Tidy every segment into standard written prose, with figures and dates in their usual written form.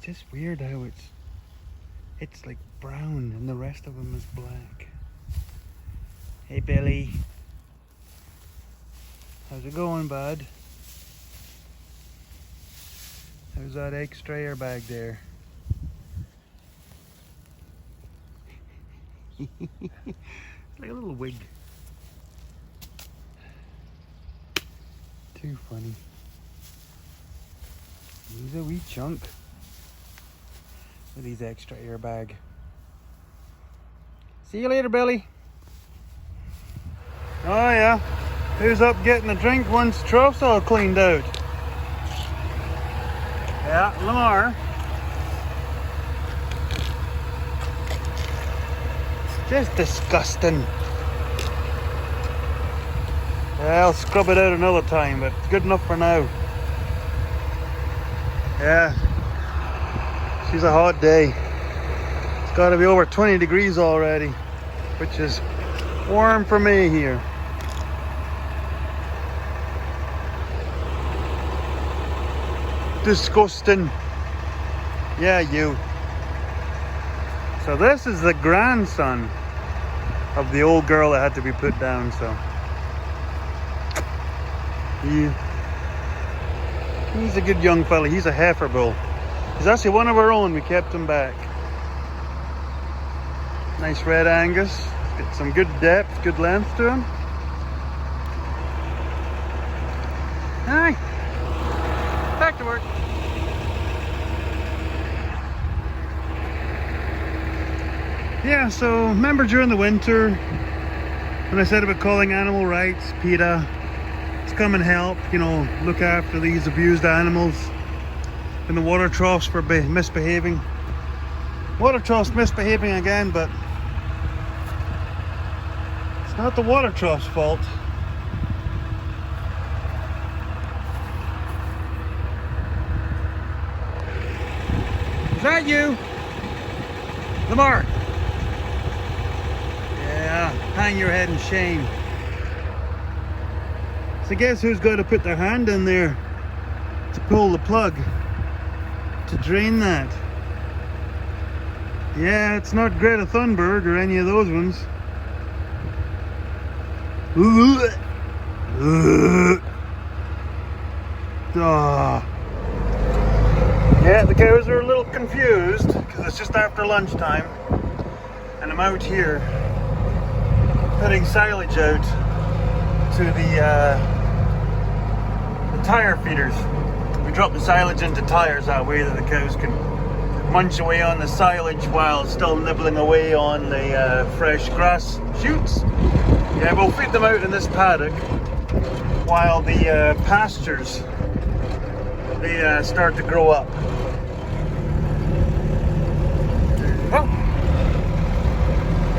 just weird how it's like brown and the rest of them is black. Hey Billy, how's it going, bud? How's that extra airbag there? It's like a little wig. Too funny. He's a wee chunk with his extra airbag. See you later, Billy. Oh yeah, who's up getting a drink once the trough's all cleaned out? Yeah, Lamar. It's just disgusting. Yeah, I'll scrub it out another time, but it's good enough for now. Yeah, she's a hot day. It's got to be over 20 degrees already, which is warm for me here. Disgusting. Yeah, you. So this is the grandson of the old girl that had to be put down, so he's a good young fella. He's a heifer bull. He's actually one of our own. We kept him back. Nice red Angus. Got some good depth, good length to him. Hi. Back to work. Yeah, so remember during the winter when I said about calling animal rights, PETA to come and help, you know, look after these abused animals in the water troughs for misbehaving. Water troughs misbehaving again, but it's not the water trough's fault. Is that you? Lamar? Yeah, hang your head in shame. So guess who's going to put their hand in there to pull the plug to drain that? Yeah, it's not Greta Thunberg or any of those ones. Yeah, the cows are a little confused because it's just after lunchtime and I'm out here putting silage out to the tire feeders. We drop the silage into tires that way that the cows can munch away on the silage while still nibbling away on the fresh grass shoots. Yeah, we'll feed them out in this paddock while the pastures they start to grow up. Oh,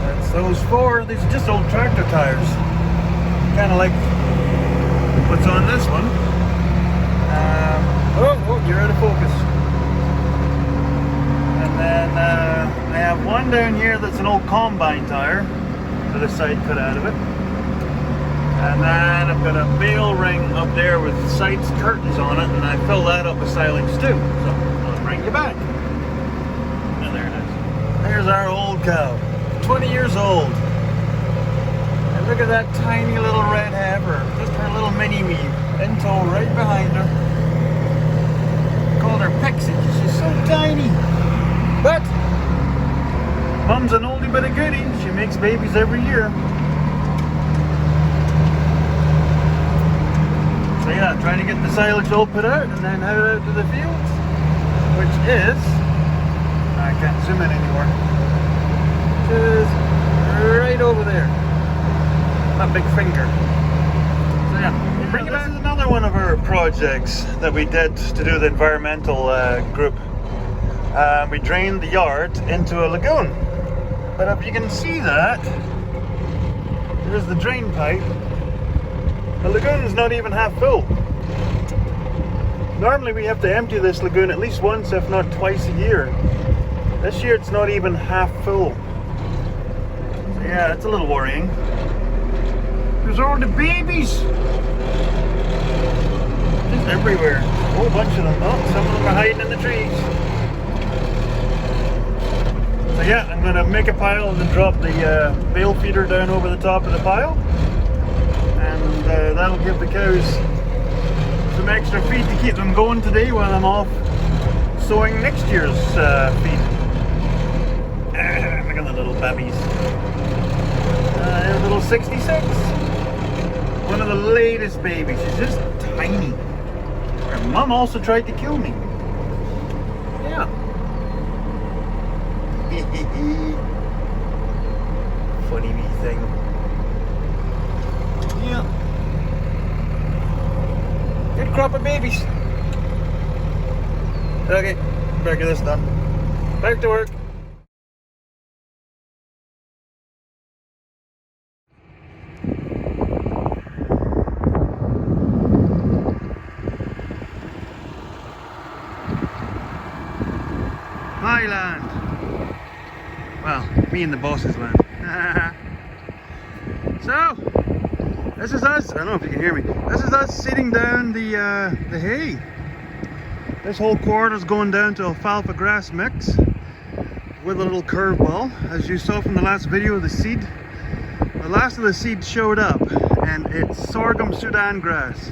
that's those four. These are just old tractor tires, kind of like what's on this one. Oh, you're out of focus. And then I have one down here that's an old combine tire with a side cut out of it. And then I've got a bale ring up there with sides curtains on it, and I fill that up with silage too. So I'll bring you back. And there it is. There's our old cow, 20 years old. And look at that tiny little red heifer, just her little mini-me, in tow right behind her. Called her Pixie, she's so tiny. But Mom's an oldie but a goodie. She makes babies every year. So yeah, trying to get the silage all put out and then head out to the fields, which is, I can't zoom in anymore, which is right over there. My big finger. So yeah, bring it back. This is another one of our projects that we did to do the environmental group. We drained the yard into a lagoon. But if you can see that, there's the drain pipe. The lagoon's not even half full. Normally we have to empty this lagoon at least once, if not twice a year. This year it's not even half full. So yeah, it's a little worrying. There's all the babies. Just everywhere. A whole bunch of them. Oh, some of them are hiding in the trees. yeah, I'm going to make a pile and then drop the bale feeder down over the top of the pile. And that'll give the cows some extra feed to keep them going today while I'm off sowing next year's feed. Look at the little babbies. There's little 66. One of the latest babies. She's just tiny. Her mum also tried to kill me. Yeah. Funny wee thing. Yeah. Good crop of babies. Okay, better get this done. Back to work. My land. Well, me and the boss's land. So, this is us. I don't know if you can hear me. This is us sitting down the hay. This whole corridor is going down to alfalfa grass mix with a little curveball. As you saw from the last video of the seed, the last of the seed showed up, and it's sorghum Sudan grass,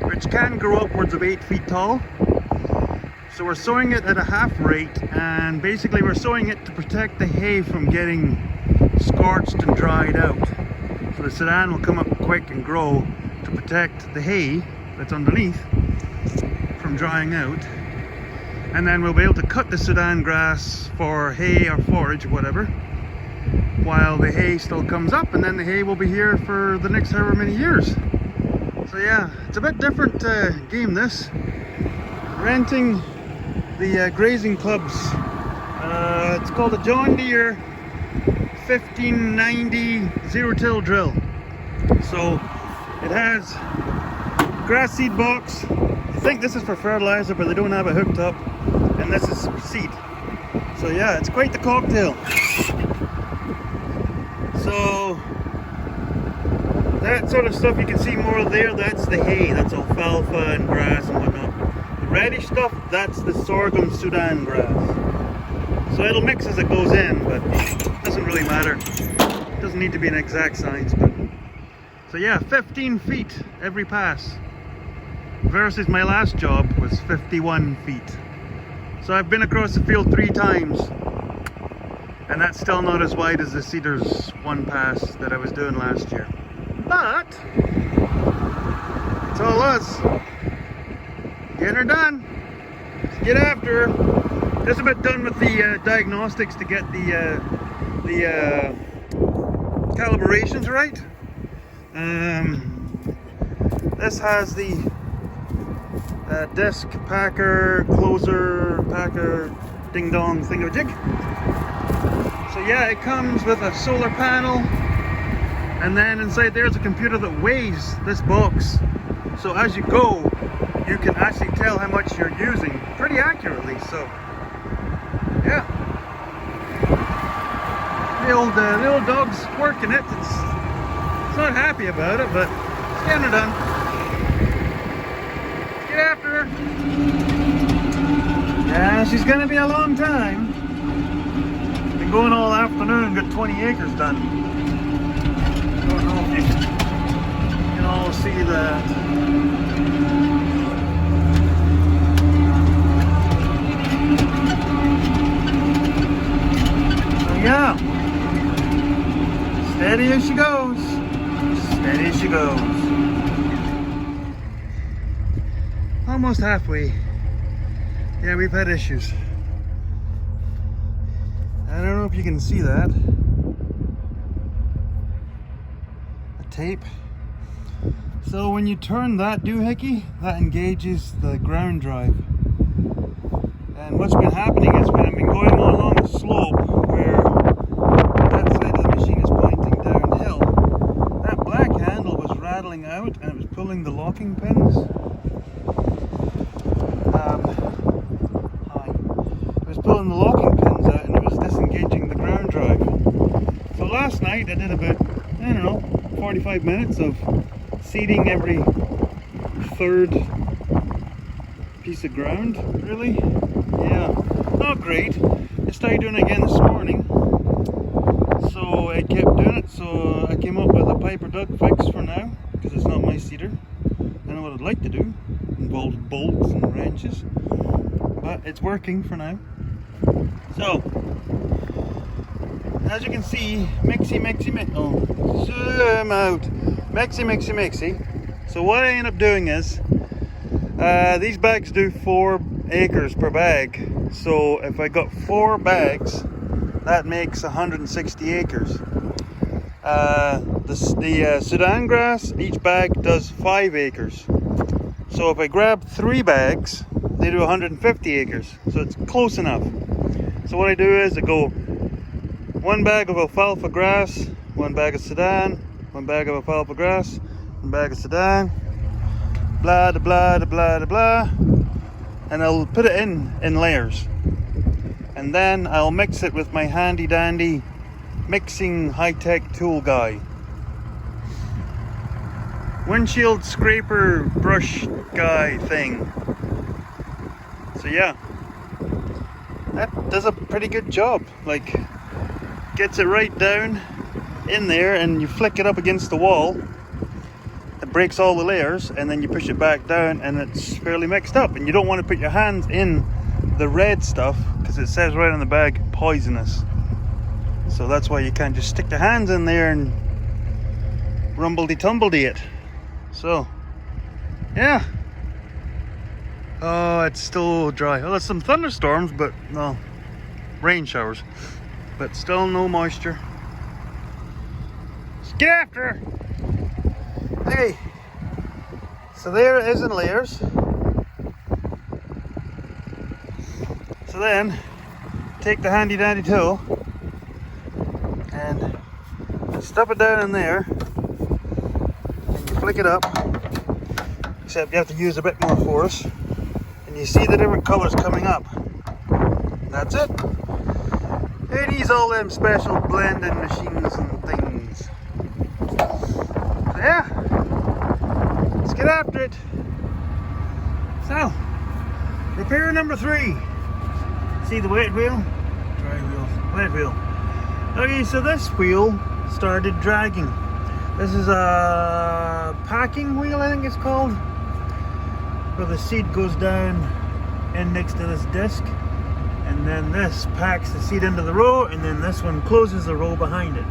which can grow upwards of 8 feet tall. So we're sowing it at a half rate, and basically we're sowing it to protect the hay from getting scorched and dried out. So the Sudan will come up quick and grow to protect the hay that's underneath from drying out. And then we'll be able to cut the Sudan grass for hay or forage or whatever, while the hay still comes up, and then the hay will be here for the next however many years. So yeah, it's a bit different game this. Renting the grazing clubs. It's called a John Deere 1590 zero-till drill. So it has grass seed box. I think this is for fertilizer, but they don't have it hooked up, and this is seed. So yeah, it's quite the cocktail. So that sort of stuff you can see more there, that's the hay, that's alfalfa and grass and whatnot. The reddish stuff, that's the sorghum Sudan grass. So it'll mix as it goes in, but it doesn't really matter. It doesn't need to be an exact science, but so yeah, 15 feet every pass versus my last job was 51 feet. So I've been across the field 3 times, and that's still not as wide as the Cedars one pass that I was doing last year. But it's all us. Getting her done. Let's get after her. Just about done with the diagnostics to get the calibrations right. This has the disc packer, closer, packer, ding dong thingamajig. So yeah, it comes with a solar panel, and then inside there's a computer that weighs this box. So as you go, you can actually tell how much you're using pretty accurately. So yeah, the old dog's working it. It's not happy about it, but it's getting her done. Let's get after her. Yeah, she's gonna be a long time. Been going all afternoon, got 20 acres done. Don't know if you can all see that. Yeah, steady as she goes, steady as she goes. Almost halfway. Yeah, we've had issues. I don't know if you can see that. A tape. So when you turn that doohickey, that engages the ground drive. And what's been happening is when I've been going along the slope where that side of the machine is pointing downhill, that black handle was rattling out and it was pulling the locking pins. It was pulling the locking pins out and it was disengaging the ground drive. So last night I did about, I don't know, 45 minutes of seeding every third piece of ground, really. Yeah, not great. started doing it again this morning, so I kept doing it. So I came up with a Piper duck fix for now, because it's not my cedar. I know what I'd like to do, involves bolts and wrenches, but it's working for now. So as you can see, zoom out, mixy. So what I end up doing is, these bags do 4 acres per bag. So if I got 4 bags, that makes 160 acres. The Sudan grass, each bag does 5 acres. So if I grab 3 bags, they do 150 acres. So it's close enough. So what I do is I go 1 bag of alfalfa grass, 1 bag of Sudan, 1 bag of alfalfa grass, 1 bag of Sudan, blah da blah da blah da blah, and I'll put it in layers, and then I'll mix it with my handy dandy mixing high-tech tool guy, windshield scraper brush guy thing. So yeah, that does a pretty good job. Like, gets it right down in there, and you flick it up against the wall, it breaks all the layers, and then you push it back down and it's fairly mixed up. And you don't want to put your hands in the red stuff, because it says right on the bag, poisonous. So that's why you can't just stick the hands in there and rumbledy-tumbledy it. So yeah, oh, it's still dry. Oh, there's some thunderstorms, but no, rain showers, but still no moisture. Let's get after her. Hey, so there it is in layers. So then take the handy dandy tool and stuff it down in there, and you flick it up, except you have to use a bit more force, and you see the different colors coming up. That's it. It needs all them special blending machines and things. So yeah, let's get after it. So, repair number 3. See the wet wheel? Dry wheel. Wet wheel. Okay, so this wheel started dragging. This is a packing wheel, I think it's called, where the seat goes down in next to this disc, and then this packs the seat into the row, and then this one closes the row behind it.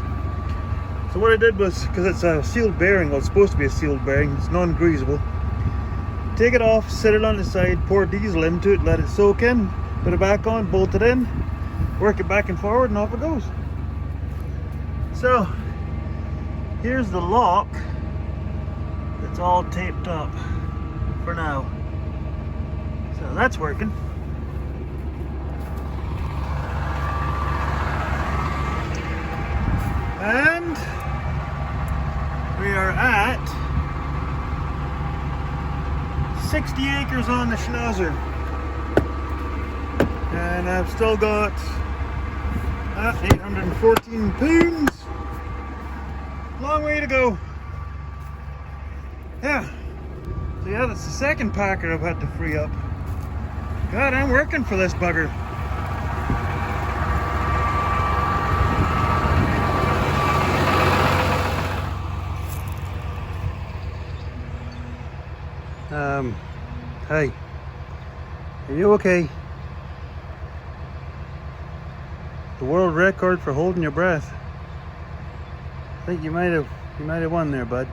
So what I did was, because it's a sealed bearing, well, it's supposed to be a sealed bearing, it's non-greasable, take it off, set it on the side, pour diesel into it, let it soak in, put it back on, bolt it in, work it back and forward, and off it goes. So here's the lock that's all taped up for now. So that's working. And we are at 60 acres on the Schnauzer. And I've still got 814 pounds. Long way to go. Yeah. So yeah, that's the second packer I've had to free up. God, I'm working for this bugger. Hey, are you okay? The world record for holding your breath. I think you might have won there, bud.